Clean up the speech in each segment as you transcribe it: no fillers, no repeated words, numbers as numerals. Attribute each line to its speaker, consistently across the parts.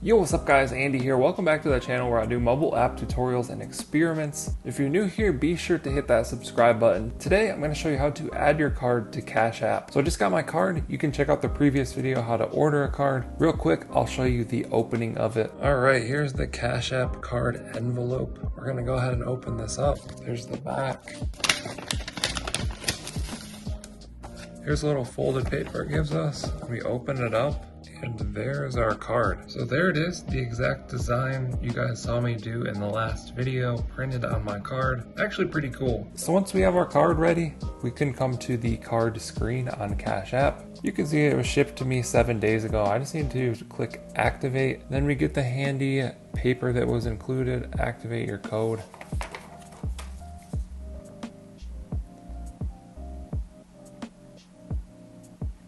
Speaker 1: Yo, what's up guys, Andy here. Welcome back to the channel where I do mobile app tutorials and experiments. If you're new here, be sure to hit that subscribe button. Today, I'm going to show you how to add your card to Cash App. So I just got my card. You can check out the previous video how to order a card. Real quick, I'll show you the opening of it. All right, here's the Cash App card envelope. We're going to go ahead and open this up. There's the back. Here's a little folded paper it gives us. We open it up. And there's our card. So there it is, the exact design you guys saw me do in the last video, printed on my card. Actually pretty cool. So once we have our card ready, we can come to the card screen on Cash App. You can see it was shipped to me 7 days ago. I just need to click activate. Then we get the handy paper that was included. Activate your code.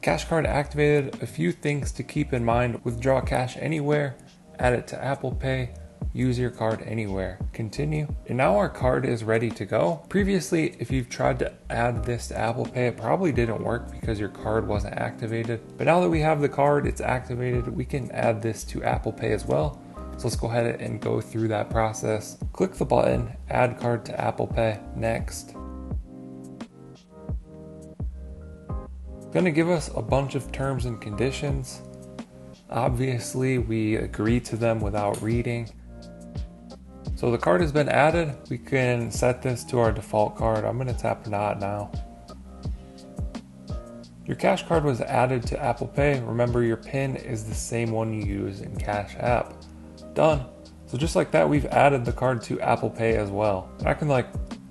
Speaker 1: Cash card activated. A few things to keep in mind: withdraw cash anywhere, add it to Apple Pay, use your card anywhere, continue. And now our card is ready to go. Previously, if you've tried to add this to Apple Pay, it probably didn't work because your card wasn't activated. But now that we have the card, it's activated, we can add this to Apple Pay as well. So let's go ahead and go through that process. Click the button, add card to Apple Pay, next. Going to give us a bunch of terms and conditions. Obviously, we agree to them without reading. So the card has been added. We can set this to our default card. I'm going to tap not now. Your Cash card was added to Apple Pay. Remember, your PIN is the same one you use in Cash App. Done. So just like that, we've added the card to Apple Pay as well. I can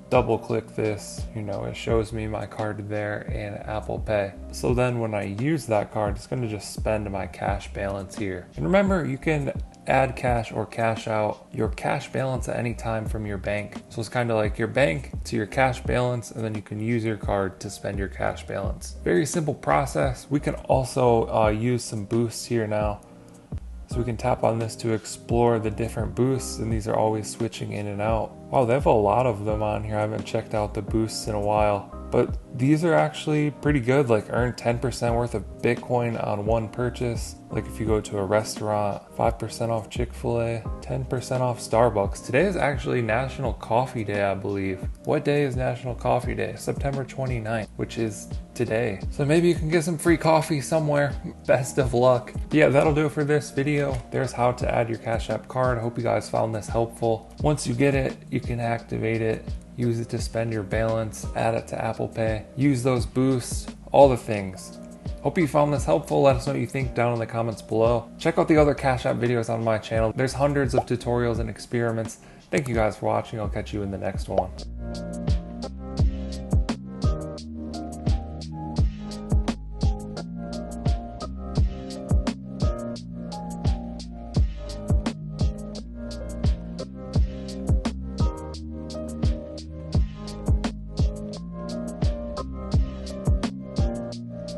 Speaker 1: double click this, it shows me my card there in Apple Pay. So then when I use that card, it's going to just spend my cash balance here. And remember, you can add cash or cash out your cash balance at any time from your bank. So it's kind of like your bank to your cash balance, and then you can use your card to spend your cash balance. Very simple process. We can also use some boosts here now. So we can tap on this to explore the different boosts, and these are always switching in and out. Wow, they have a lot of them on here. I haven't checked out the boosts in a while, but these are actually pretty good. Earn 10% worth of Bitcoin on one purchase. If you go to a restaurant, 5% off Chick-fil-A, 10% off Starbucks. Today is actually National Coffee Day, I believe. What day is National Coffee Day? September 29th, which is today. So maybe you can get some free coffee somewhere. Best of luck. Yeah, that'll do it for this video. There's how to add your Cash App card. I hope you guys found this helpful. Once you get it, you can activate it, use it to spend your balance, add it to Apple Pay, use those boosts, all the things. Hope you found this helpful. Let us know what you think down in the comments below. Check out the other Cash App videos on my channel. There's hundreds of tutorials and experiments. Thank you guys for watching. I'll catch you in the next one.